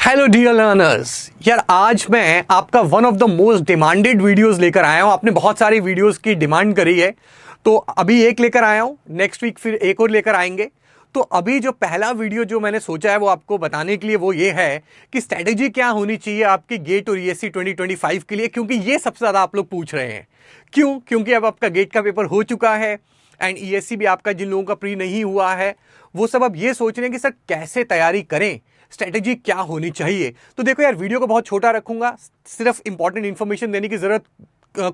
Hello dear learners, यार आज मैं आपका one of the most demanded videos लेकर आया हूं। आपने बहुत सारी वीडियोस की डिमांड करी है, तो अभी एक लेकर आया हूं। नेक्स्ट वीक फिर एक और लेकर आएंगे। तो अभी जो पहला वीडियो जो मैंने सोचा है वो आपको बताने के लिए वो ये है कि स्ट्रेटेजी क्या होनी चाहिए आपकी गेट और ईएससी 2025 के लिए, क्योंकि ये सबसे ज्यादा आप लोग पूछ रहे हैं। क्योंकि अब आपका गेट का पेपर हो चुका है एंड ईएससी भी आपका, जिन लोगों का प्री नहीं हुआ है वो सब अब ये सोच रहे हैं कि सर कैसे तैयारी करें, स्ट्रेटेजी क्या होनी चाहिए। तो देखो यार, वीडियो को बहुत छोटा रखूंगा, सिर्फ इंपॉर्टेंट इंफॉर्मेशन देने की जरूरत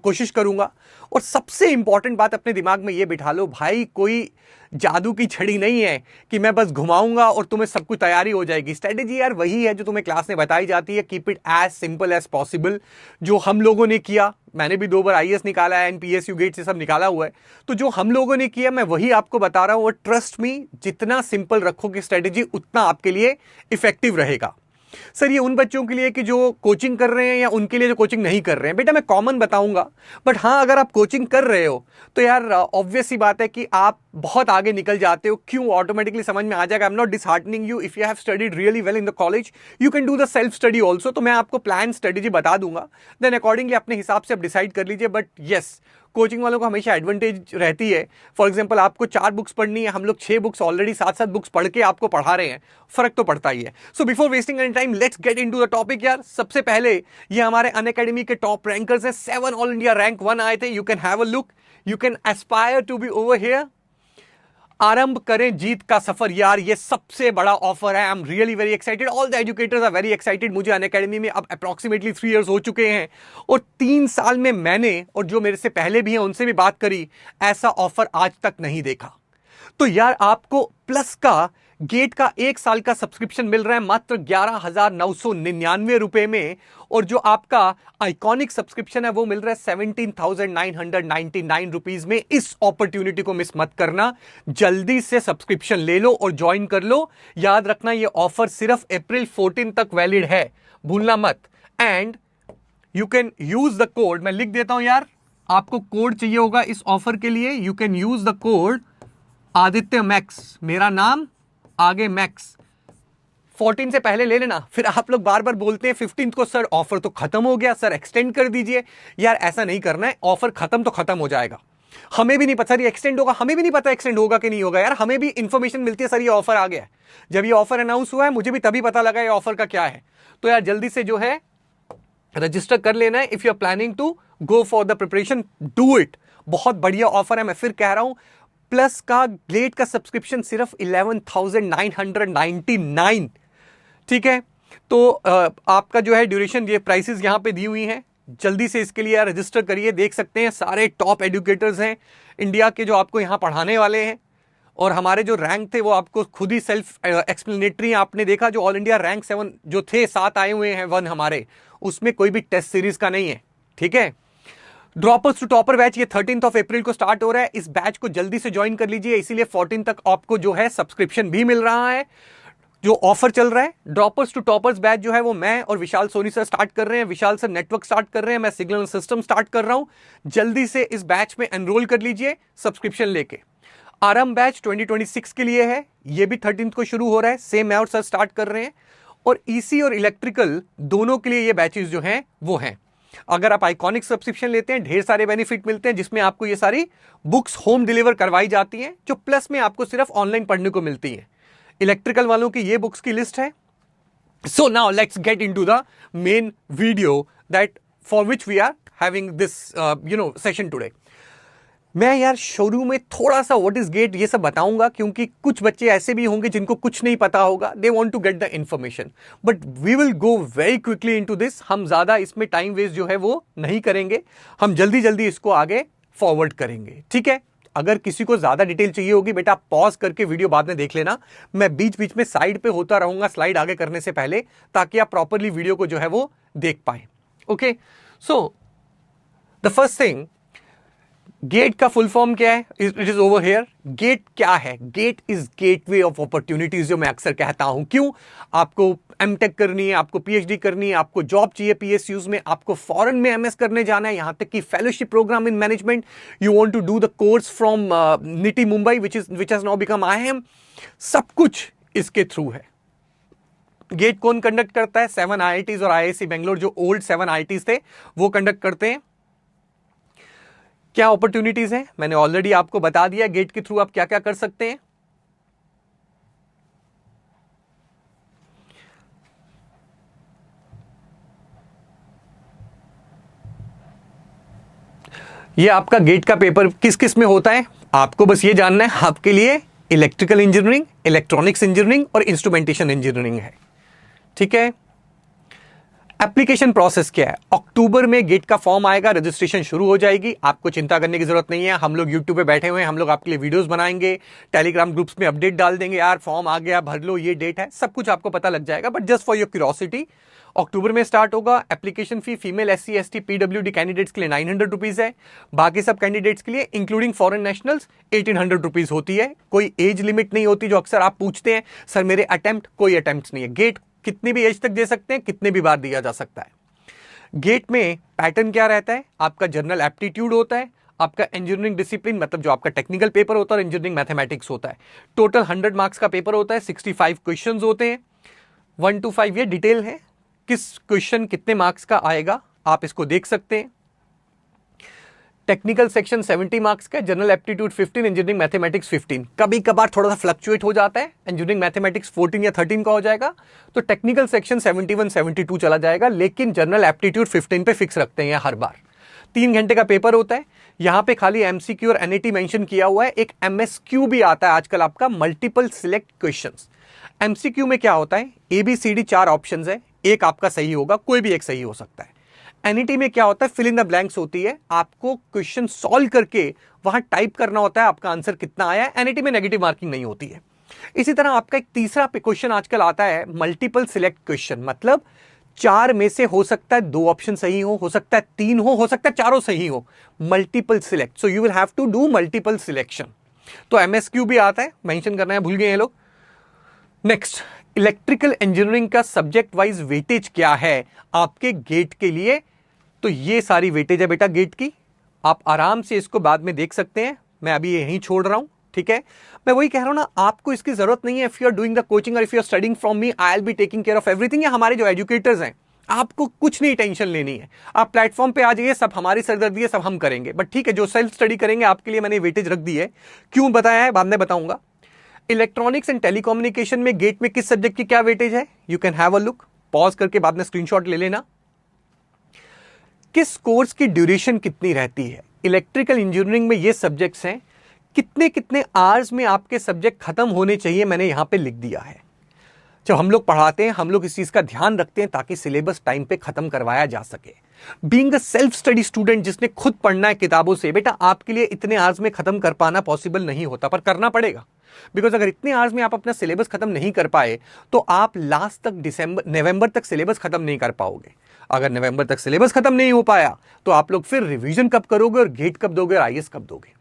कोशिश करूंगा। और सबसे इंपॉर्टेंट बात अपने दिमाग में ये बिठा लो भाई, कोई जादू की छड़ी नहीं है कि मैं बस घुमाऊंगा और तुम्हें सब कुछ तैयारी हो जाएगी। स्ट्रेटेजी यार वही है जो तुम्हें क्लास में बताई जाती है। Keep it as simple as possible, जो हम लोगों ने किया। मैंने भी 2 बार आईएएस निकाला है एंड पीएसयू गेट से सब निकाला हुआ है, तो जो हम लोगों ने किया मैं वही आपको बता रहा हूं। और ट्रस्ट मी, जितना सिंपल रखोगे स्ट्रेटेजी उतना आपके लिए इफेक्टिव रहेगा। सर ये उन बच्चों के लिए कि जो कोचिंग कर रहे हैं या उनके लिए जो कोचिंग नहीं कर रहे हैं, बेटा मैं कॉमन बताऊंगा। बट हाँ, अगर आप कोचिंग कर रहे हो तो यार ऑब्वियस सी बात है कि आप बहुत आगे निकल जाते हो। क्यों? ऑटोमेटिकली समझ में आ जाएगा। I am not disheartening you. If you have studied really well in the college, you can do the self study also. तो मैं आपको प्लान स्ट्रेटेजी बता दूंगा, देन अकॉर्डिंगली अपने हिसाब से आप डिसाइड कर लीजिए। बट येस, कोचिंग वालों को हमेशा एडवांटेज रहती है। फॉर एग्जांपल आपको 4 बुक्स पढ़नी है, हम लोग 6 बुक्स ऑलरेडी 7-7 बुक्स पढ़ के आपको पढ़ा रहे हैं, फर्क तो पड़ता ही है। So before wasting any time, let's get into the topic यार। सबसे पहले ये हमारे अनअकैडमी के टॉप रैंकर्स हैं। 7 ऑल इंडिया रैंक 1 आए थे। You can have a look, you can aspire to be over here. आरंभ करें जीत का सफर यार, ये सबसे बड़ा ऑफर है। I am really very excited, all the educators are very excited. मुझे अनअकैडमी में अब अप्रॉक्सीमेटली 3 इयर्स हो चुके हैं और 3 साल में मैंने और जो मेरे से पहले भी हैं उनसे भी बात करी, ऐसा ऑफर आज तक नहीं देखा। तो यार आपको प्लस का गेट का 1 साल का सब्सक्रिप्शन मिल रहा है मात्र 11,999 रुपए में, और जो आपका आइकॉनिक सब्सक्रिप्शन है वो मिल रहा है 17,999 रुपीज में। इस अपॉर्चुनिटी को मिस मत करना, जल्दी से सब्सक्रिप्शन ले लो और ज्वाइन कर लो। याद रखना ये ऑफर सिर्फ अप्रैल 14 तक वैलिड है, भूलना मत। And you can use the code, मैं लिख देता हूं यार, आपको कोड चाहिए होगा इस ऑफर के लिए। You can use the code Aditya max, मेरा नाम आगे मैक्स। 14 से पहले ले लेना, फिर आप लोग बार बार बोलते हैं 15 को सर ऑफर तो खत्म हो गया, सर एक्सटेंड कर दीजिए। यार ऐसा नहीं करना है, ऑफर खत्म तो खत्म हो जाएगा। हमें भी नहीं पता सर ये एक्सटेंड होगा, हमें भी नहीं पता एक्सटेंड होगा कि नहीं होगा। यार हमें भी इंफॉर्मेशन मिलती है सर ये ऑफर आ गया है। जब ये ऑफर अनाउंस हुआ है मुझे भी तभी पता लगा ये ऑफर का क्या है। तो यार जल्दी से जो है रजिस्टर कर लेना है। If you are planning to go for the preparation, do it. बहुत बढ़िया ऑफर है, मैं फिर कह रहा हूं। प्लस का गेट का सब्सक्रिप्शन सिर्फ 11,999, ठीक है। तो आपका जो है ड्यूरेशन, ये प्राइसेस यहां पे दी हुई हैं, जल्दी से इसके लिए रजिस्टर करिए। देख सकते हैं सारे टॉप एजुकेटर्स हैं इंडिया के जो आपको यहां पढ़ाने वाले हैं। और हमारे जो रैंक थे वो आपको खुद ही सेल्फ एक्सप्लेनेटरी आपने देखा। जो ऑल इंडिया रैंक 7 जो थे, 7 आए हुए हैं 1 हमारे, उसमें कोई भी टेस्ट सीरीज का नहीं है, ठीक है। ड्रॉपर्स टू टॉपर बैच ये 13 अप्रैल को स्टार्ट हो रहा है। इस बैच को जल्दी से ज्वाइन कर लीजिए, इसीलिए 14 तक आपको जो है सब्सक्रिप्शन भी मिल रहा है। जो ऑफर चल रहा है ड्रॉपर्स टू टॉपर्स बैच जो है वो मैं और विशाल सोनी सर स्टार्ट कर रहे हैं। विशाल सर नेटवर्क स्टार्ट कर रहे हैं, मैं सिग्नल सिस्टम स्टार्ट कर रहा हूं। जल्दी से इस बैच में एनरोल कर लीजिए सब्सक्रिप्शन लेके। आरंभ बैच 2026 के लिए है, ये भी 13 को शुरू हो रहा है, सेम मैं और सर स्टार्ट कर रहे हैं। और ईसी और इलेक्ट्रिकल दोनों के लिए ये बैचेस जो हैं वो हैं। अगर आप आइकॉनिक सब्सक्रिप्शन लेते हैं, ढेर सारे बेनिफिट मिलते हैं, जिसमें आपको ये सारी बुक्स होम डिलीवर करवाई जाती हैं, जो प्लस में आपको सिर्फ ऑनलाइन पढ़ने को मिलती हैं। इलेक्ट्रिकल वालों की ये बुक्स की लिस्ट है। So now let's get into the main video that for which we are having this session today. मैं यार शुरू में थोड़ा सा व्हाट इज गेट ये सब बताऊंगा, क्योंकि कुछ बच्चे ऐसे भी होंगे जिनको कुछ नहीं पता होगा। They want to get the information, but we will go very quickly into this. हम ज्यादा इसमें टाइम वेस्ट जो है वो नहीं करेंगे, हम जल्दी जल्दी इसको आगे फॉरवर्ड करेंगे, ठीक है। अगर किसी को ज्यादा डिटेल चाहिए होगी, बेटा पॉज करके वीडियो बाद में देख लेना। मैं बीच बीच में साइड पे होता रहूंगा स्लाइड आगे करने से पहले, ताकि आप प्रॉपरली वीडियो को जो है वो देख पाए। Okay, so the first thing, GATE का फुल फॉर्म क्या है? It is over here. GATE क्या है? GATE is gateway of opportunities, जो मैं अक्सर कहता हूं। क्यों? आपको एमटेक करनी है, आपको पीएचडी करनी है, आपको जॉब चाहिए पीएसयूज में, आपको फॉरेन में एमएस करने जाना है, यहां तक कि fellowship programme in management, you want to do the course from NITIE Mumbai which has now become IIM, सब कुछ इसके थ्रू है। गेट कौन कंडक्ट करता है? 7 IITs और IISc बेंगलोर, जो ओल्ड 7 IITs थे वो कंडक्ट करते हैं। क्या अपॉर्चुनिटीज हैं मैंने ऑलरेडी आपको बता दिया, गेट के थ्रू आप क्या क्या कर सकते हैं। ये आपका गेट का पेपर किस किस में होता है आपको बस ये जानना है। आपके लिए इलेक्ट्रिकल इंजीनियरिंग, इलेक्ट्रॉनिक्स इंजीनियरिंग और इंस्ट्रूमेंटेशन इंजीनियरिंग है, ठीक है। एप्लीकेशन प्रोसेस क्या है? अक्टूबर में गेट का फॉर्म आएगा, रजिस्ट्रेशन शुरू हो जाएगी, आपको चिंता करने की जरूरत नहीं है। हम लोग यूट्यूब पे बैठे हुए हैं, हम लोग आपके लिए वीडियोस बनाएंगे, टेलीग्राम ग्रुप्स में अपडेट डाल देंगे, यार फॉर्म आ गया भर लो, ये डेट है, सब कुछ आपको पता लग जाएगा। But just for your curiosity, अक्टूबर में स्टार्ट होगा। Application fee female SC ST PWD candidates के लिए 900 रुपीज है, बाकी सब कैंडिडेट्स के लिए इंक्लूडिंग फॉरेन नेशनल्स 1800 रुपीज होती है। कोई एज लिमिट नहीं होती, जो अक्सर आप पूछते हैं सर मेरे अटेम्प्ट, कोई अटेम्प्ट नहीं है। गेट कितनी भी एज तक दे सकते हैं, कितने भी बार दिया जा सकता है। गेट में पैटर्न क्या रहता है? आपका जनरल एप्टीट्यूड होता है, आपका इंजीनियरिंग डिसिप्लिन मतलब जो आपका टेक्निकल पेपर होता है, और इंजीनियरिंग मैथमेटिक्स होता है। टोटल 100 मार्क्स का पेपर होता है, 65 क्वेश्चंस होते हैं, 1 to 5 ये डिटेल है। किस क्वेश्चन कितने मार्क्स का आएगा आप इसको देख सकते हैं। टेक्निकल सेक्शन 70 मार्क्स का, जनरल एप्टीट्यूड 15, इंजीनियरिंग मैथमेटिक्स 15। कभी कभार थोड़ा सा फ्लक्चुएट हो जाता है, इंजीनियरिंग मैथमेटिक्स 14 या 13 का हो जाएगा, तो टेक्निकल सेक्शन 71 72 चला जाएगा, लेकिन जनरल एप्टीट्यूड 15 पे फिक्स रखते हैं हर बार। 3 घंटे का पेपर होता है। यहां पे खाली MCQ और NAT मेंशन किया हुआ है, एक MSQ भी आता है आजकल आपका, मल्टीपल सिलेक्ट क्वेश्चंस। MCQ में क्या होता है? ABCD 4 ऑप्शंस है, एक आपका सही होगा, कोई भी एक सही हो सकता है। NAT में क्या होता है? फिल इन द ब्लैंक्स होती है, आपको क्वेश्चन सॉल्व करके वहां टाइप करना होता है आपका आंसर कितना आया है। NAT में नेगेटिव मार्किंग नहीं होती है। इसी तरह आपका एक तीसरा क्वेश्चन आजकल आता है, मल्टीपल सिलेक्ट क्वेश्चन, मतलब 4 में से हो सकता है 2 ऑप्शन सही हो सकता है 3 हो सकता है चारों सही हो। Multiple select, so you will have to do multiple selection. तो MSQ भी आता है, मेंशन करना है, भूल गए हैं लोग। नेक्स्ट, इलेक्ट्रिकल इंजीनियरिंग का सब्जेक्ट वाइज वेटेज क्या है आपके गेट के लिए? तो ये सारी वेटेज है बेटा गेट की, आप आराम से इसको बाद में देख सकते हैं, मैं अभी यहीं छोड़ रहा हूं, ठीक है। मैं वही कह रहा हूं ना, आपको इसकी जरूरत नहीं है। If you are doing the coaching और if you are studying from me, I will be taking care of everything. या हमारे जो एजुकेटर्स हैं, आपको कुछ नहीं टेंशन लेनी है, आप प्लेटफॉर्म पे आ जाइए, सब हमारी सरदर्दी है, सब हम करेंगे। बट ठीक है, जो सेल्फ स्टडी करेंगे आपके लिए मैंने वेटेज रख दी है। क्यों बताया है बाद में बताऊंगा। इलेक्ट्रॉनिक्स एंड टेलीकम्युनिकेशन में गेट में किस सब्जेक्ट की क्या वेटेज है? You can have a look, pause करके बाद में स्क्रीनशॉट ले लेना। किस कोर्स की ड्यूरेशन कितनी रहती है? इलेक्ट्रिकल इंजीनियरिंग में ये सब्जेक्ट्स हैं, कितने कितने आवर्स में आपके सब्जेक्ट खत्म होने चाहिए, मैंने यहां पे लिख दिया है। जब हम लोग पढ़ाते हैं, हम लोग इस चीज का ध्यान रखते हैं ताकि सिलेबस टाइम पे खत्म करवाया जा सके। Being a self study student, जिसने खुद पढ़ना है किताबों से, बेटा आपके लिए इतने आवर्स में खत्म कर पाना पॉसिबल नहीं होता, पर करना पड़ेगा। बिकॉज अगर इतने आवर्स में आप अपना सिलेबस खत्म नहीं कर पाए तो आप लास्ट तक नवंबर तक सिलेबस खत्म नहीं कर पाओगे। अगर नवंबर तक सिलेबस खत्म नहीं हो पाया तो आप लोग फिर रिवीजन कब करोगे और गेट कब दोगे और IAS कब दोगे?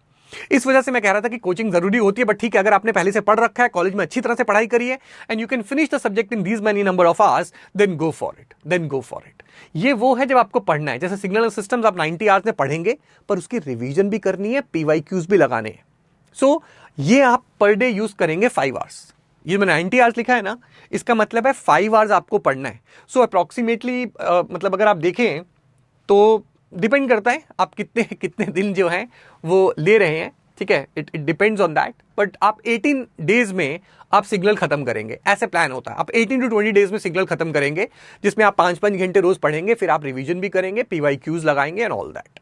इस वजह से मैं कह रहा था कि कोचिंग जरूरी होती है। बट ठीक है, अगर आपने पहले से पढ़ रखा है, कॉलेज में अच्छी तरह से पढ़ाई करी है, and you can finish the subject in these many number of hours, then go for it. ये वो है जब आपको पढ़ना है। जैसे सिग्नल सिस्टम्स आप 90 आवर्स में पढ़ेंगे, पर उसकी रिवीजन भी करनी है, PYQs भी लगाने हैं। सो ये आप पर डे यूज करेंगे 5 आवर्स। ये मैंने 90 आवर्स लिखा है ना, इसका मतलब है 5 आवर्स आपको पढ़ना है। सो अप्रोक्सीमेटली मतलब अगर आप देखें तो डिपेंड करता है आप कितने कितने दिन जो हैं वो ले रहे हैं, ठीक है। It depends on that. But आप 18 डेज में आप सिग्नल खत्म करेंगे, ऐसे प्लान होता है। आप 18 to 20 डेज में सिग्नल खत्म करेंगे, जिसमें आप 5-5 घंटे रोज पढ़ेंगे, फिर आप रिवीजन भी करेंगे, PYQs लगाएंगे एंड ऑल दैट।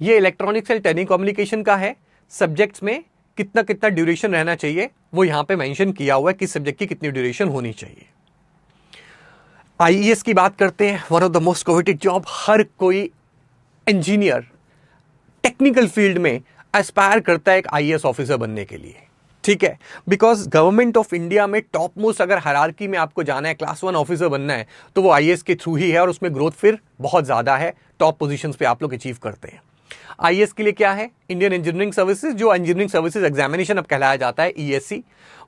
ये इलेक्ट्रॉनिक्स एंड टेलीकम्युनिकेशन का है। सब्जेक्ट्स में कितना कितना ड्यूरेशन रहना चाहिए वो यहां पे मेंशन किया हुआ है, किस सब्जेक्ट की कितनी ड्यूरेशन होनी चाहिए। IAS की बात करते हैं, one of the most coveted job. हर कोई इंजीनियर टेक्निकल फील्ड में एस्पायर करता है एक IAS ऑफिसर बनने के लिए, ठीक है। बिकॉज गवर्नमेंट ऑफ इंडिया में टॉप मोस्ट अगर हायरार्की में आपको जाना है, क्लास 1 ऑफिसर बनना है, तो वो IAS के थ्रू ही है, और उसमें ग्रोथ फिर बहुत ज्यादा है, टॉप पोजीशंस पे आप लोग अचीव करते हैं। IAS के लिए क्या है? इंडियन इंजीनियरिंग सर्विसेज, जो इंजीनियरिंग सर्विसेज एग्जामिनेशन अब कहलाया जाता है, ESC,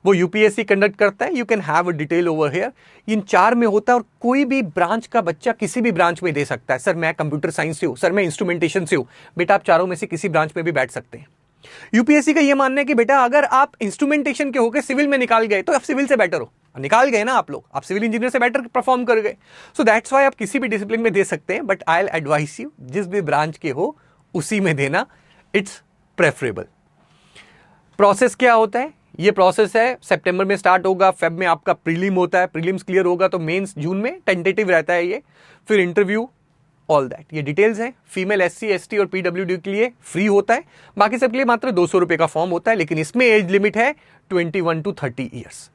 वो UPSC कंडक्ट करता है। You can have a detail over here. इन 4 में होता है, और कोई भी ब्रांच का बच्चा किसी भी ब्रांच में दे सकता है। सर मैं कंप्यूटर साइंस से हूं, सर मैं इंस्ट्रूमेंटेशन से हूं, बेटा आप चारों में से किसी ब्रांच में भी बैठ सकते हैं। UPSC का यह मानना है कि बेटा अगर आप इंस्ट्रूमेंटेशन के होकर सिविल में निकाल गए तो आप सिविल से बेटर हो, निकाल गए ना आप लोग, आप सिविल इंजीनियर से बेटर परफॉर्म कर गए। सो दैट्स वाई आप किसी भी डिसिप्लिन में दे सकते हैं, but I will advice you जिस भी ब्रांच के हो उसी में देना, इट्स प्रेफरेबल। प्रोसेस क्या होता है? ये प्रोसेस है, सितंबर में स्टार्ट होगा, फेब में आपका प्रीलिम होता है, प्रीलिम्स क्लियर होगा तो मेंस जून में, टेंटेटिव रहता है ये, फिर इंटरव्यू, ऑल दैट। ये डिटेल्स हैं। फीमेल SC ST और PWD के लिए फ्री होता है, बाकी सबके लिए मात्र 200 रुपए का फॉर्म होता है, लेकिन इसमें एज लिमिट है 21 to 30 ईयर्स।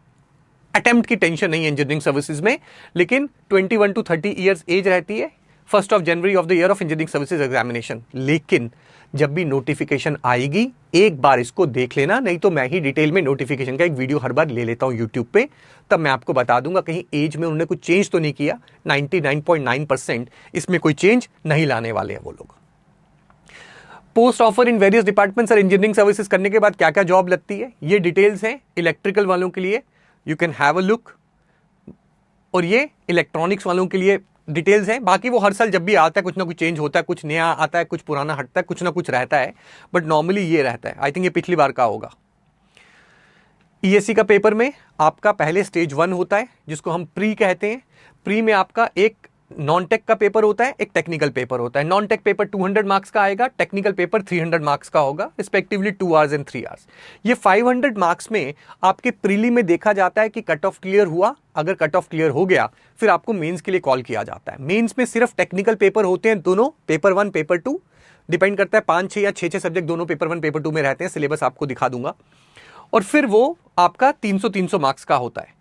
अटेम्प्ट की टेंशन नहीं है इंजीनियरिंग सर्विसेज में, लेकिन 21 to 30 ईयर्स एज रहती है 1 January of the year of engineering services examination. लेकिन जब भी नोटिफिकेशन आएगी एक बार इसको देख लेना, नहीं तो मैं ही डिटेल में नोटिफिकेशन का एक वीडियो हर बार ले लेता हूं यूट्यूब पे, तब मैं आपको बता दूंगा कहीं एज में उन्होंने कुछ चेंज तो नहीं किया। 99.9% इसमें कोई चेंज नहीं लाने वाले हैं वो लोग। Post offer in various departments और इंजीनियरिंग सर्विसेज करने के बाद क्या क्या जॉब लगती है, ये डिटेल्स हैं इलेक्ट्रिकल वालों के लिए, you can have a look, और ये इलेक्ट्रॉनिक्स वालों के लिए डिटेल्स हैं। बाकी वो हर साल जब भी आता है कुछ ना कुछ चेंज होता है, कुछ नया आता है, कुछ पुराना हटता है, कुछ ना कुछ रहता है, बट नॉर्मली ये रहता है। आई थिंक ये पिछली बार का होगा। ESC का पेपर में आपका पहले स्टेज 1 होता है जिसको हम प्री कहते हैं। प्री में आपका एक नॉन टेक का पेपर होता है, एक टेक्निकल पेपर होता है। नॉन टेक पेपर 200 मार्क्स का आएगा, टेक्निकल पेपर 300 मार्क्स का होगा, रिस्पेक्टिवली 2 आवर्स एंड 3 आवर्स। ये 500 मार्क्स में आपके प्रीली में देखा जाता है कि कट ऑफ क्लियर हुआ। अगर कट ऑफ क्लियर हो गया फिर आपको मेंस के लिए कॉल किया जाता है। मेंस में सिर्फ टेक्निकल पेपर होते हैं दोनों, पेपर 1 पेपर 2, डिपेंड करता है 5 6 या 6 सब्जेक्ट दोनों पेपर 1 पेपर 2 में रहते हैं। सिलेबस आपको दिखा दूंगा। और फिर वो आपका 300 मार्क्स का होता है।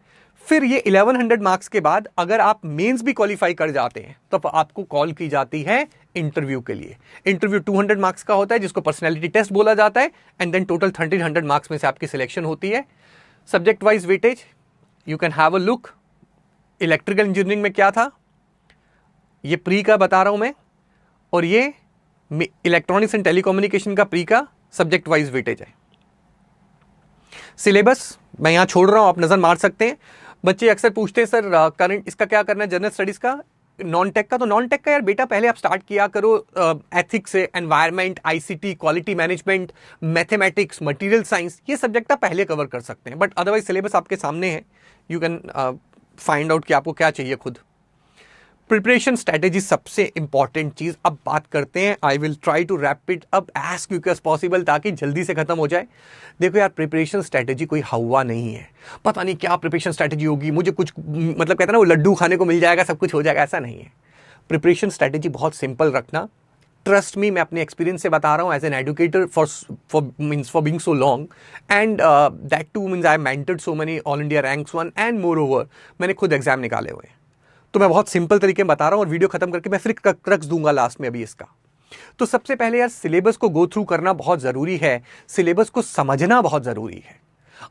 फिर ये 1100 मार्क्स के बाद अगर आप मेंस भी क्वालिफाई कर जाते हैं तो आपको कॉल की जाती है इंटरव्यू के लिए। इंटरव्यू 200 मार्क्स का होता है जिसको पर्सनैलिटी टेस्ट बोला जाता है, एंड देन टोटल 1300 मार्क्स में से आपकी सिलेक्शन होती है। Subject wise weightage you can have a look. Electrical engineering में क्या था, ये प्री का बता रहा हूं मैं, और ये इलेक्ट्रॉनिक्स एंड टेलीकम्युनिकेशन का प्री का सब्जेक्ट वाइज वेटेज है। सिलेबस मैं यहां छोड़ रहा हूं, आप नजर मार सकते हैं। बच्चे अक्सर पूछते हैं सर करंट इसका क्या करना है, जनरल स्टडीज का, नॉन टेक का। तो नॉन टेक का यार बेटा पहले आप स्टार्ट किया करो एथिक्स से, environment, ICT, quality management, mathematics, material science, ये सब्जेक्ट आप पहले कवर कर सकते हैं। बट अदरवाइज सिलेबस आपके सामने है, यू कैन फाइंड आउट कि आपको क्या चाहिए खुद। प्रिपरेशन स्ट्रैटेजी सबसे इंपॉर्टेंट चीज। अब बात करते हैं, I will try to wrap it up as quick as possible ताकि जल्दी से खत्म हो जाए। देखो यार, प्रिपरेशन स्ट्रैटेजी कोई हवा नहीं है, पता नहीं क्या प्रिपरेशन स्ट्रैटेजी होगी, मुझे कुछ मतलब कहते हैं ना वो लड्डू खाने को मिल जाएगा, सब कुछ हो जाएगा, ऐसा नहीं है। प्रिपरेशन स्ट्रैटेजी बहुत सिंपल रखना। ट्रस्ट मी, मैं अपने एक्सपीरियंस से बता रहा हूँ, as an educator for being so long, and that too means I mentored so many all India ranks 1, and more over मैंने खुद एग्जाम निकाले हुए हैं। तो मैं बहुत सिंपल तरीके में बता रहा हूं, और वीडियो खत्म करके मैं फिर क्रक्स दूंगा लास्ट में अभी इसका। तो सबसे पहले यार सिलेबस को गो थ्रू करना बहुत जरूरी है, सिलेबस को समझना बहुत जरूरी है।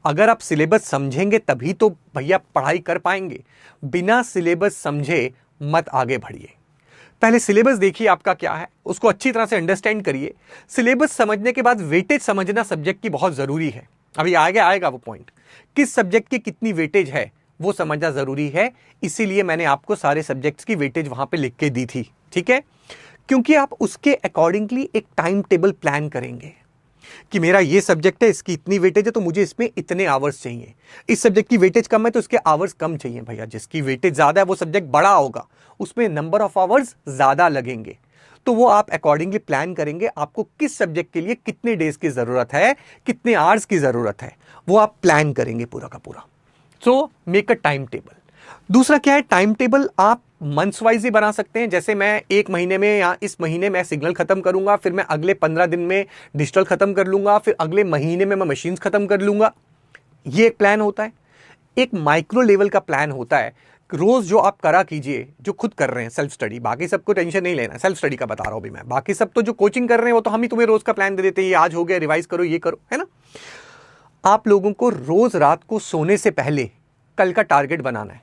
अगर आप सिलेबस समझेंगे तभी तो भैया पढ़ाई कर पाएंगे, बिना सिलेबस समझे मत आगे बढ़िए। पहले सिलेबस देखिए आपका क्या है, उसको अच्छी तरह से अंडरस्टैंड करिए। सिलेबस समझने के बाद वेटेज समझना सब्जेक्ट की बहुत जरूरी है। अभी आगे आएगा वो पॉइंट, किस सब्जेक्ट की कितनी वेटेज है वो समझना जरूरी है। इसीलिए मैंने आपको सारे सब्जेक्ट्स की वेटेज वहां पे लिख के दी थी, ठीक है, क्योंकि आप उसके अकॉर्डिंगली एक टाइम टेबल प्लान करेंगे कि मेरा ये सब्जेक्ट है, इसकी इतनी वेटेज है तो मुझे इसमें इतने आवर्स चाहिए। इस सब्जेक्ट की वेटेज कम है तो इसके आवर्स कम चाहिए। भैया जिसकी वेटेज ज्यादा है वो सब्जेक्ट बड़ा होगा, उसमें नंबर ऑफ आवर्स ज्यादा लगेंगे। तो वो आप अकॉर्डिंगली प्लान करेंगे, आपको किस सब्जेक्ट के लिए कितने डेज की जरूरत है, कितने आवर्स की जरूरत है, वो आप प्लान करेंगे पूरा का पूरा। So make a time table. दूसरा क्या है, टाइम टेबल आप मंथ्स वाइज ही बना सकते हैं। जैसे मैं एक महीने में या इस महीने में सिग्नल खत्म करूंगा, फिर मैं अगले 15 दिन में डिजिटल खत्म कर लूंगा, फिर अगले महीने में मैं मशीन्स खत्म कर लूंगा। ये एक प्लान होता है। एक माइक्रो लेवल का प्लान होता है, रोज जो आप करा कीजिए, जो खुद कर रहे हैं सेल्फ स्टडी। बाकी सबको टेंशन नहीं लेना, सेल्फ स्टडी का बता रहा हूं भी मैं। बाकी सब तो जो कोचिंग कर रहे हैं वो तो हम ही तुम्हें रोज का प्लान दे देते हैं, ये आज हो गया, रिवाइज करो, ये करो, है ना। आप लोगों को रोज रात को सोने से पहले कल का टारगेट बनाना है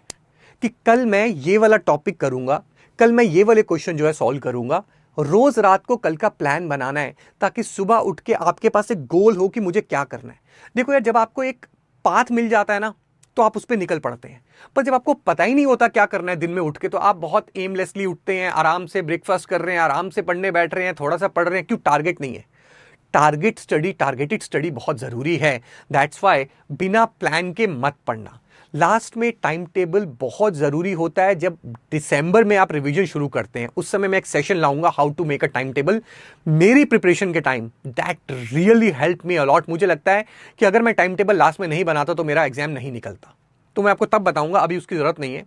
कि कल मैं ये वाला टॉपिक करूंगा, कल मैं ये वाले क्वेश्चन जो है सॉल्व करूंगा। रोज रात को कल का प्लान बनाना है ताकि सुबह उठ के आपके पास एक गोल हो कि मुझे क्या करना है। देखो यार, जब आपको एक पाथ मिल जाता है ना तो आप उस पर निकल पड़ते हैं, पर जब आपको पता ही नहीं होता क्या करना है दिन में उठ के, तो आप बहुत एमलेसली उठते हैं, आराम से ब्रेकफास्ट कर रहे हैं, आराम से पढ़ने बैठ रहे हैं, थोड़ा सा पढ़ रहे हैं। क्यों? टारगेट नहीं है। टारगेटेड स्टडी बहुत जरूरी है। दैट्स वाई बिना प्लान के मत पढ़ना। लास्ट में टाइम टेबल बहुत जरूरी होता है। जब दिसंबर में आप रिवीजन शुरू करते हैं उस समय मैं एक सेशन लाऊंगा, how to make a time table. मेरी प्रिपरेशन के time that really help me a lot. मुझे लगता है कि अगर मैं टाइम टेबल लास्ट में नहीं बनाता तो मेरा एग्जाम नहीं निकलता। तो मैं आपको तब बताऊंगा, अभी उसकी जरूरत नहीं है।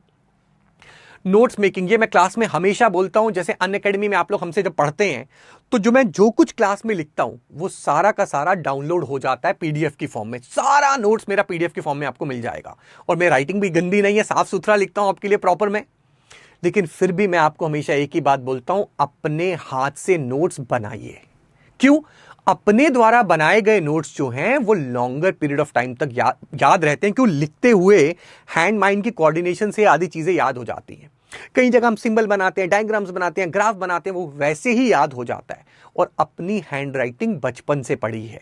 नोट्स मेकिंग, ये मैं क्लास में हमेशा बोलता हूं। जैसे अनअकैडमी में आप लोग हमसे जब पढ़ते हैं तो जो कुछ क्लास में लिखता हूं वो सारा का सारा डाउनलोड हो जाता है पीडीएफ की फॉर्म में। सारा नोट्स मेरा पीडीएफ की फॉर्म में आपको मिल जाएगा। और मेरी राइटिंग भी गंदी नहीं है, साफ सुथरा लिखता हूं आपके लिए प्रॉपर में। लेकिन फिर भी मैं आपको हमेशा एक ही बात बोलता हूं, अपने हाथ से नोट्स बनाइए। क्यों? अपने द्वारा बनाए गए नोट्स जो हैं वो लॉन्गर पीरियड ऑफ टाइम तक याद रहते हैं। क्यों? लिखते हुए हैंड माइंड की कोऑर्डिनेशन से आधी चीजें याद हो जाती हैं। कई जगह हम सिंबल बनाते हैं, डायग्राम्स बनाते हैं, ग्राफ बनाते हैं, वो वैसे ही याद हो जाता है। और अपनी हैंड राइटिंग बचपन से पढ़ी है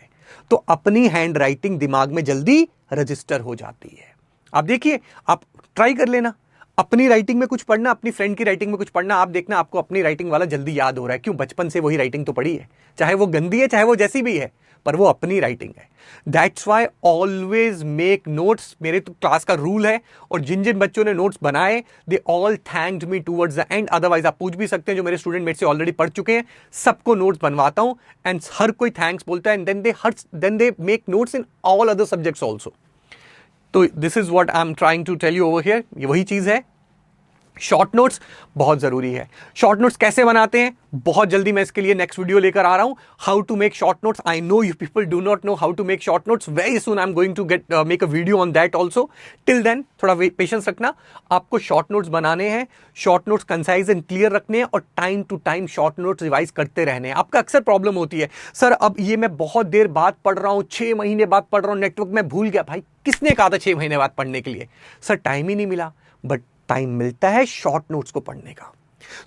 तो अपनी हैंड राइटिंग दिमाग में जल्दी रजिस्टर हो जाती है। आप देखिए, आप ट्राई कर लेना, अपनी राइटिंग में कुछ पढ़ना, अपनी फ्रेंड की राइटिंग में कुछ पढ़ना, आप देखना आपको अपनी राइटिंग वाला जल्दी याद हो रहा है। क्यों? बचपन से वही राइटिंग तो पढ़ी है, चाहे वो गंदी है चाहे वो जैसी भी है, पर वो अपनी राइटिंग है। That's why always make notes. मेरे तो क्लास का रूल है। और जिन जिन बच्चों ने नोट्स बनाए they all thanked me towards the end. Otherwise आप पूछ भी सकते हैं, जो मेरे स्टूडेंट मेरे से ऑलरेडी पढ़ चुके हैं सबको नोट्स बनवाता हूं एंड हर कोई थैंक्स बोलता है। And then they make notes in all other subjects also. तो this is what I am trying to tell you over here. ये वही चीज है। शॉर्ट नोट्स बहुत जरूरी है। शॉर्ट नोट्स कैसे बनाते हैं बहुत जल्दी मैं इसके लिए नेक्स्ट वीडियो लेकर आ रहा हूं, how to make short notes. I know you people do not know how to make short notes. Very soon I am going to get make a video on that also. Till then थोड़ा patience रखना। आपको short notes बनाने हैं, short notes concise and clear रखने हैं और time to time short notes revise करते रहने हैं। आपका अक्सर प्रॉब्लम होती है, सर अब ये मैं बहुत देर बाद पढ़ रहा हूं, 6 महीने बाद पढ़ रहा हूं, नेटवर्क में भूल गया। भाई किसने कहा था 6 महीने बाद पढ़ने के लिए? सर टाइम ही नहीं मिला। बट टाइम मिलता है शॉर्ट नोट्स को पढ़ने का।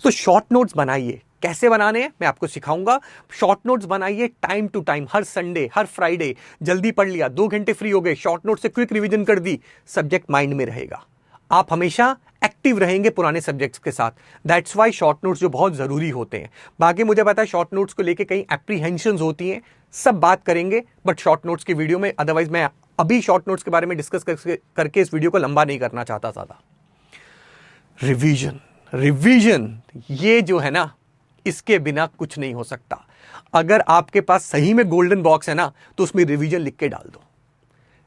तो शॉर्ट नोट्स बनाइए। कैसे बनाने हैं मैं आपको सिखाऊंगा। शॉर्ट नोट्स बनाइए टाइम टू टाइम, हर संडे हर फ्राइडे। जल्दी पढ़ लिया, 2 घंटे फ्री हो गए, शॉर्ट नोट से क्विक रिवीजन कर दी, सब्जेक्ट माइंड में रहेगा। आप हमेशा एक्टिव रहेंगे पुराने सब्जेक्ट्स के साथ। दैट्स वाई शॉर्ट नोट्स जो बहुत जरूरी होते हैं। बाकी मुझे पता है शॉर्ट नोट्स को लेके कई एप्रीहेंशंस होती हैं, सब बात करेंगे बट शॉर्ट नोट्स की वीडियो में। अदरवाइज मैं अभी शॉर्ट नोट्स के बारे में डिस्कस करके इस वीडियो को लंबा नहीं करना चाहता ज्यादा। रिवीजन ये जो है ना, इसके बिना कुछ नहीं हो सकता। अगर आपके पास सही में गोल्डन बॉक्स है ना तो उसमें रिवीजन लिख के डाल दो।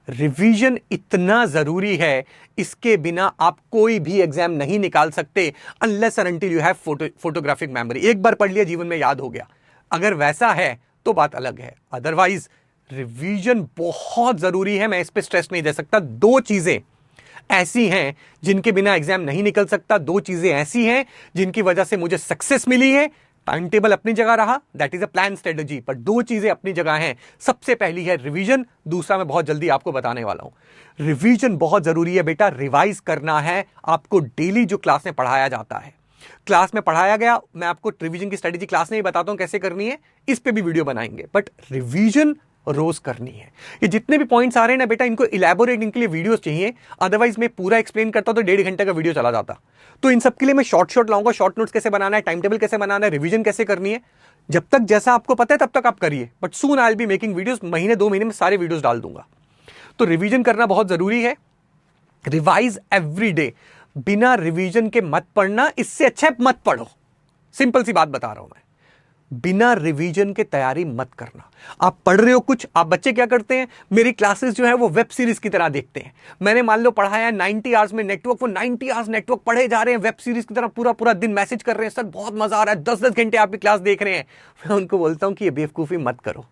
रिवीजन इतना जरूरी है, इसके बिना आप कोई भी एग्जाम नहीं निकाल सकते unless and until you have photographic memory. एक बार पढ़ लिया, जीवन में याद हो गया, अगर वैसा है तो बात अलग है। अदरवाइज रिवीजन बहुत जरूरी है। मैं इस पर स्ट्रेस नहीं दे सकता। 2 चीजें ऐसी हैं जिनके बिना एग्जाम नहीं निकल सकता, 2 चीजें ऐसी हैं जिनकी वजह से मुझे सक्सेस मिली है। टाइम टेबल अपनी जगह रहा, that is a plan strategy, पर 2 चीजें अपनी जगह हैं। सबसे पहली है रिवीजन, दूसरा मैं बहुत जल्दी आपको बताने वाला हूं। रिवीजन बहुत जरूरी है बेटा, रिवाइज करना है आपको डेली जो क्लास में पढ़ाया जाता है। क्लास में पढ़ाया गया, मैं आपको रिवीजन की स्ट्रेटजी क्लास में ही बताता हूं कैसे करनी है, इस पे भी वीडियो बनाएंगे, बट रिवीजन रोज करनी है। ये जितने भी पॉइंट्स आ रहे हैं ना बेटा, इनको इलैबोरेट इनके लिए वीडियोस चाहिए। अदरवाइज मैं पूरा एक्सप्लेन करता तो 1.5 घंटे का वीडियो चला जाता। तो इन सबके लिए मैं शॉर्ट लाऊंगा। शॉर्ट नोट्स कैसे बनाना है, टाइम टेबल कैसे बनाना है, रिवीजन कैसे करनी है। जब तक जैसा आपको पता है तब तक आप करिए, but soon I will be making videos. महीने 2 महीने में सारे वीडियोस डाल दूंगा। तो रिवीजन करना बहुत जरूरी है। Revise every day. बिना रिवीजन के मत पढ़ना, इससे अच्छा मत पढ़ो। सिंपल सी बात बता रहा हूं मैं। बिना रिवीजन के तैयारी मत करना। आप पढ़ रहे हो कुछ, आप बच्चे क्या करते हैं, मेरी क्लासेस जो है वो वेब सीरीज की तरह देखते हैं। मैंने मान लो पढ़ाया 90 आवर्स में नेटवर्क, वो 90 आवर्स नेटवर्क पढ़े जा रहे हैं वेब सीरीज की तरह, पूरा पूरा दिन मैसेज कर रहे हैं, सर बहुत मजा आ रहा है, 10-10 घंटे आपकी क्लास देख रहे हैं। मैं उनको बोलता हूं कि ये बेवकूफी मत करो।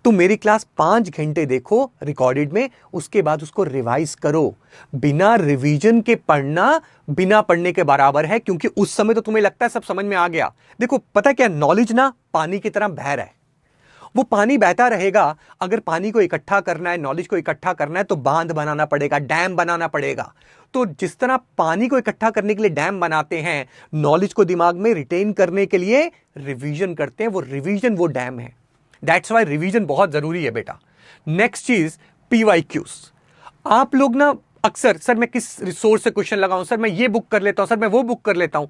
तो मेरी क्लास 5 घंटे देखो रिकॉर्डेड में, उसके बाद उसको रिवाइज करो। बिना रिवीजन के पढ़ना बिना पढ़ने के बराबर है, क्योंकि उस समय तो तुम्हें लगता है सब समझ में आ गया। देखो पता क्या, नॉलेज ना पानी की तरह बह रहा है, वो पानी बहता रहेगा। अगर पानी को इकट्ठा करना है, नॉलेज को इकट्ठा करना है, तो बांध बनाना पड़ेगा, डैम बनाना पड़ेगा। तो जिस तरह पानी को इकट्ठा करने के लिए डैम बनाते हैं, नॉलेज को दिमाग में रिटेन करने के लिए रिवीजन करते हैं। वो रिवीजन वो डैम है। दैट्स वाई रिवीजन बहुत जरूरी है बेटा। नेक्स्ट चीज PYQs। आप लोग ना अक्सर, सर मैं किस रिसोर्स से क्वेश्चन लगाऊं, सर मैं ये बुक कर लेता हूं, सर मैं वो बुक कर लेता हूं।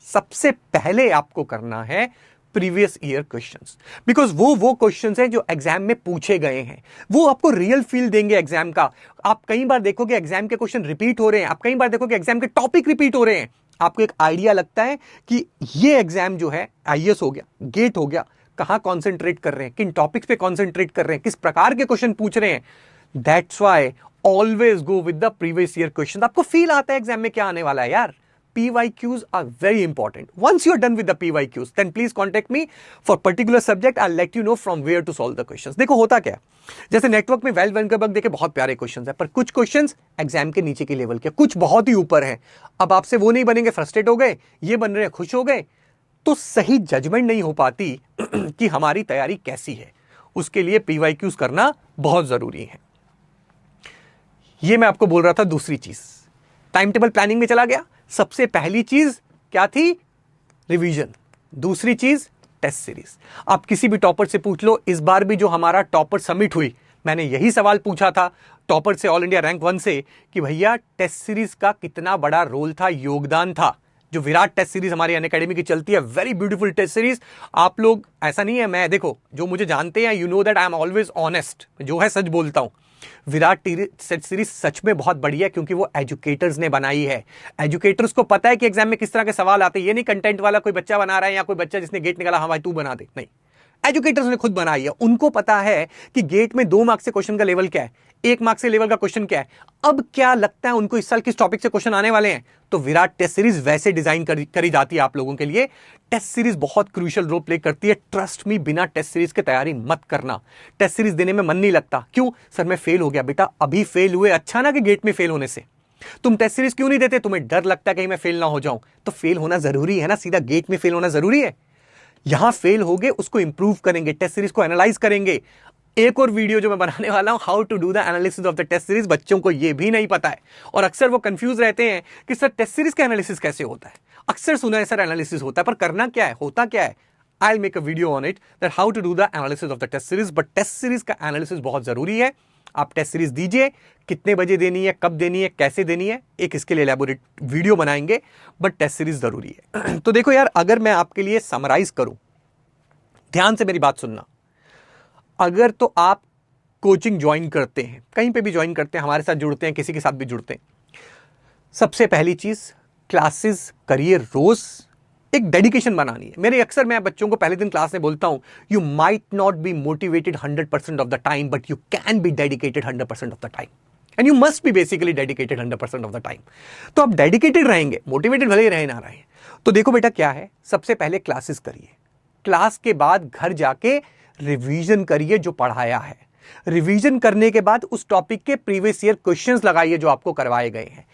सबसे पहले आपको करना है प्रीवियस ईयर क्वेश्चंस, बिकॉज वो क्वेश्चंस हैं जो एग्जाम में पूछे गए हैं, वो आपको रियल फील देंगे एग्जाम का। आप कई बार देखोगे एग्जाम के क्वेश्चन रिपीट हो रहे हैं, आप कई बार देखोगे एग्जाम के टॉपिक रिपीट हो रहे हैं, आपको एक आइडिया लगता है कि ये एग्जाम जो है आईएएस हो गया, गेट हो गया, कहां कॉन्सेंट्रेट कर रहे हैं, किन टॉपिक्स पे कॉन्सेंट्रेट कर रहे हैं, किस प्रकार के क्वेश्चन पूछ रहे हैं। That's why always go with the previous year question. आपको फील आता है एग्जाम में क्या आने वाला है यार। PYQs are very important. Once you're done with the PYQs, then please contact me for particular subject. I'll let you know from where to solve the questions. देखो होता क्या, जैसे नेटवर्क में वेल वैनकरबर्ग देखे बहुत प्यारे क्वेश्चंस है, पर कुछ क्वेश्चंस एग्जाम के नीचे के लेवल के, कुछ बहुत ही ऊपर हैं। अब आपसे वो नहीं बनेंगे, फ्रस्ट्रेट हो गए, ये बन रहे हैं, खुश हो गए, तो सही जजमेंट नहीं हो पाती कि हमारी तैयारी कैसी है। उसके लिए PYQs करना बहुत जरूरी है। ये मैं आपको बोल रहा था। दूसरी चीज, टाइम टेबल प्लानिंग में चला गया। सबसे पहली चीज क्या थी? रिवीजन। दूसरी चीज टेस्ट सीरीज। आप किसी भी टॉपर से पूछ लो, इस बार भी जो हमारा टॉपर समिट हुई, मैंने यही सवाल पूछा था टॉपर से, ऑल इंडिया रैंक 1 से, कि भैया टेस्ट सीरीज का कितना बड़ा रोल था, योगदान था। जो विराट टेस्ट सीरीज हमारी अनअकैडमी की चलती है, वेरी ब्यूटीफुल टेस्ट सीरीज। आप लोग, ऐसा नहीं है, मैं देखो जो मुझे जानते हैं, you know that I am always honest, जो है सच बोलता हूं। विराट टेस्ट सीरीज सच में बहुत बढ़िया है, क्योंकि वो एजुकेटर्स ने बनाई है। एजुकेटर्स को पता है कि एग्जाम में किस तरह के सवाल आते हैं। ये नहीं कंटेंट वाला कोई बच्चा बना रहा है या कोई बच्चा जिसने गेट निकाला, हाँ भाई तू बना दे, नहीं। एजुकेटर्स ने खुद बनाई है। उनको पता है कि गेट में 2 मार्क्स से क्वेश्चन का लेवल क्या है, 1 मार्क्स से लेवल का क्वेश्चन क्या है। अब क्या लगता है उनको इस साल किस टॉपिक से क्वेश्चन आने वाले हैं, तो विराट टेस्ट सीरीज वैसे डिजाइन करी जाती है आप लोगों के लिए। टेस्ट सीरीज बहुत क्रूशियल रोल प्ले करती है। ट्रस्ट मी, बिना टेस्ट सीरीज के तैयारी मत करना। टेस्ट सीरीज देने में मन नहीं लगता। क्यों सर, मैं फेल हो गया। बेटा अभी फेल हुए, अच्छा ना कि गेट में फेल होने से। तुम टेस्ट सीरीज क्यों नहीं देते? तुम्हें डर लगता है कहीं मैं फेल ना हो जाऊं। तो फेल होना जरूरी है ना, सीधा गेट में फेल होना जरूरी है? यहां फेल हो गए, उसको इंप्रूव करेंगे, टेस्ट सीरीज को एनालाइज करेंगे। एक और वीडियो जो मैं बनाने वाला हूं, how to do the analysis of the test series. बच्चों को यह भी नहीं पता है और अक्सर वो कंफ्यूज रहते हैं कि सर टेस्ट सीरीज का एनालिसिस कैसे होता है। अक्सर सुना है सर एनालिसिस होता है, पर करना क्या है, होता क्या है। I'll make a video on it that how to do the analysis of the test series, but test series का एनालिसिस बहुत जरूरी है। आप टेस्ट सीरीज दीजिए, कितने बजे देनी है, कब देनी है, कैसे देनी है, एक इसके लिए एलैबोरेट वीडियो बनाएंगे, बट टेस्ट सीरीज जरूरी है। तो देखो यार, अगर मैं आपके लिए समराइज करूं, ध्यान से मेरी बात सुनना। अगर तो आप कोचिंग ज्वाइन करते हैं, कहीं पे भी ज्वाइन करते हैं, हमारे साथ जुड़ते हैं, किसी के साथ भी जुड़ते हैं, सबसे पहली चीज क्लासेस करिए, रोज एक डेडिकेशन बनानी है। मेरे अक्सर मैं बच्चों को पहले दिन क्लास में बोलता हूं, you might not be motivated 100% of the time, but you can be dedicated 100% of the time, and you must be basically dedicated 100% of the time. तो आप डेडिकेटेड रहेंगे, मोटिवेटेड भले ही रहे ना रहे। तो देखो बेटा क्या है, सबसे पहले क्लासेस करिए। क्लास के बाद घर जाके रिवीजन करिए जो पढ़ाया है। रिवीजन करने के बाद उस टॉपिक के प्रीवियस ईयर क्वेश्चंस लगाइए जो आपको करवाए गए हैं।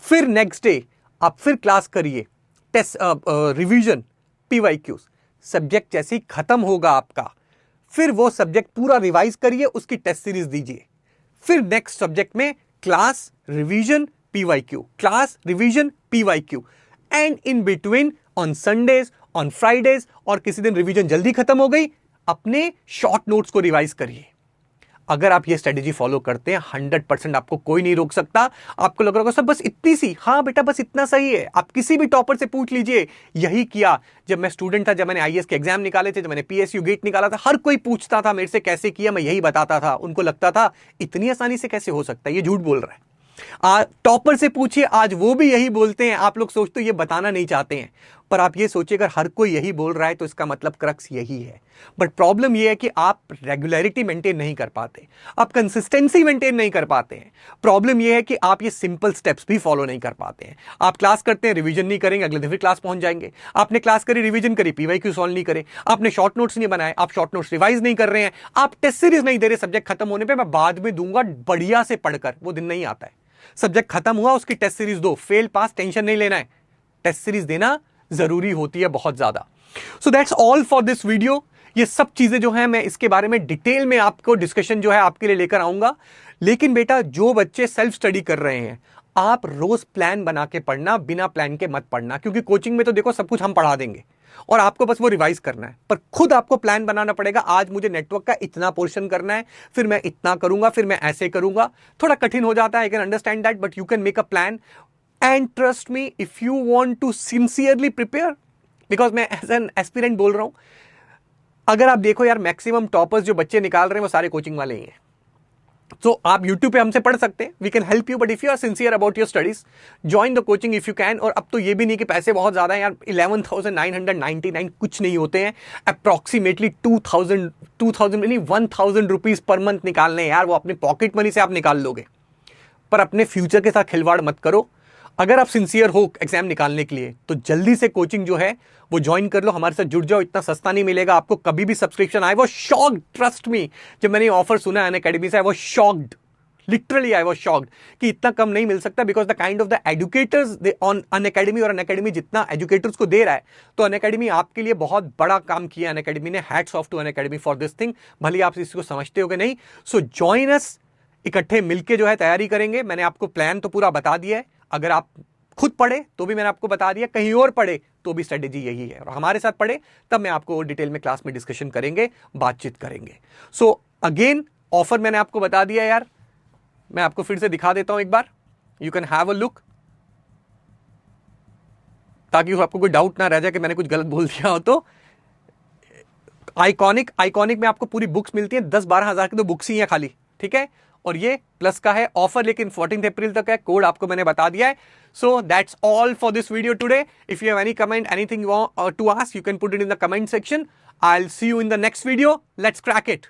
फिर नेक्स्ट डे आप फिर क्लास करिए, टेस्ट रिवीजन, PYQs। सब्जेक्ट जैसे ही खत्म होगा आपका, फिर वो सब्जेक्ट पूरा रिवाइज करिए, उसकी टेस्ट सीरीज दीजिए। फिर नेक्स्ट सब्जेक्ट में class, revision, PYQ, class, revision, PYQ, and in between on Sundays, on Fridays, और किसी दिन रिवीजन जल्दी खत्म हो गई, अपने शॉर्ट नोट्स को रिवाइज करिए। अगर आप ये स्ट्रेटेजी फॉलो करते हैं, 100% आपको कोई नहीं रोक सकता। आपको लग रहा होगा सब बस इतनी सी, हाँ बेटा बस इतना सही है। आप किसी भी टॉपर से पूछ लीजिए, यही किया जब मैं स्टूडेंट था, जब मैंने IAS के एग्जाम निकाले थे, जब मैंने PSU गेट निकाला था, हर कोई पूछता था मेरे से कैसे किया, मैं यही बताता था। उनको लगता था इतनी आसानी से कैसे हो सकता है, ये झूठ बोल रहा है। टॉपर से पूछिए, आज वो भी यही बोलते हैं। आप लोग सोचते हो ये बताना नहीं चाहते हैं, पर आप ये सोचिए अगर हर कोई यही बोल रहा है तो इसका मतलब क्रक्स यही है। बट प्रॉब्लम ये है कि आप रेगुलरिटी मेंटेन नहीं कर पाते, आप कंसिस्टेंसी मेंटेन नहीं कर पाते हैं। प्रॉब्लम ये है कि आप ये सिंपल स्टेप्स भी फॉलो नहीं कर पाते हैं। आप क्लास करते हैं, रिवीजन नहीं करेंगे, अगले दिन फिर क्लास पहुंच जाएंगे। आपने क्लास करी, रिवीजन करी, PYQ सॉल्व नहीं करे, आपने शॉर्ट नोट्स नहीं बनाए, आप शॉर्ट नोट्स रिवाइज नहीं कर रहे हैं, आप टेस्ट सीरीज नहीं दे रहे। सब्जेक्ट खत्म होने पर मैं बाद में दूंगा बढ़िया से पढ़कर, वो दिन नहीं आता है। सब्जेक्ट खत्म हुआ, उसकी टेस्ट सीरीज दो, फेल पास टेंशन नहीं लेना है, टेस्ट सीरीज देना जरूरी होती है बहुत ज्यादा। सो that's all for this video. ये सब चीजें जो हैं मैं इसके बारे में डिटेल में आपको डिस्कशन जो है आपके लिए लेकर आऊंगा। लेकिन बेटा जो बच्चे सेल्फ स्टडी कर रहे हैं, आप रोज प्लान बना के पढ़ना, बिना प्लान के मत पढ़ना। क्योंकि कोचिंग में तो देखो सब कुछ हम पढ़ा देंगे और आपको बस वो रिवाइज करना है, पर खुद आपको प्लान बनाना पड़ेगा। आज मुझे नेटवर्क का इतना पोर्शन करना है, फिर मैं इतना करूंगा, फिर मैं ऐसे करूंगा। थोड़ा कठिन हो जाता है, I can understand that, but you can make a plan. And trust me, if you want to sincerely prepare, because मैं एज एन एस्पिरेंट बोल रहा हूं। अगर आप देखो यार, मैक्सिमम टॉपर्स जो बच्चे निकाल रहे हैं वो सारे कोचिंग वाले ही हैं। तो आप YouTube पे हमसे पढ़ सकते हैं, we can help you, but if you are sincere about your studies, join the coaching if you can. और अब तो ये भी नहीं कि पैसे बहुत ज्यादा हैं यार, 11,999 कुछ नहीं होते हैं, अप्रॉक्सीमेटली 1,000 रुपीज पर मंथ निकालने हैं यार, वो अपने पॉकेट मनी से आप निकाल लोगे, पर अपने फ्यूचर के साथ खिलवाड़ मत करो। अगर आप सिंसियर हो एग्जाम निकालने के लिए तो जल्दी से कोचिंग जो है वो ज्वाइन कर लो, हमारे साथ जुड़ जाओ। इतना सस्ता नहीं मिलेगा आपको कभी भी subscription. I was shocked, trust me, जब मैंने ऑफर सुना अनअकैडमी से, I was shocked, literally I was shocked कि इतना कम नहीं मिल सकता। Because the kind of the educators they on Unacademy, और अनअकैडमी जितना एजुकेटर्स को दे रहा है, तो अनअकैडमी आपके लिए बहुत बड़ा काम किया अनअकैडमी ने। Hats off to Unacademy for this thing, भले आप इसको समझते हो कि नहीं। सो जॉइन अस, इकट्ठे मिलके जो है तैयारी करेंगे। मैंने आपको प्लान तो पूरा बता दिया है, अगर आप खुद पढ़े तो भी मैंने आपको बता दिया, कहीं और पढ़े तो भी स्ट्रेटेजी यही है, और हमारे साथ पढ़े तब मैं आपको डिटेल में क्लास में डिस्कशन करेंगे, बातचीत करेंगे। सो अगेन ऑफर मैंने आपको बता दिया यार, मैं आपको फिर से दिखा देता हूं एक बार, you can have a look, ताकि आपको कोई डाउट ना रह जाए कि मैंने कुछ गलत बोल दिया हो। तो आइकॉनिक में आपको पूरी बुक्स मिलती है, 10-12 हजार की तो बुक्स ही हैं खाली, ठीक है। और ये प्लस का है ऑफर, लेकिन 14 अप्रैल तक है, कोड आपको मैंने बता दिया है। So that's all for this video today. If you have any comment, anything you want to ask, you can put it in the comment section. I will see you in the next video. Let's crack it.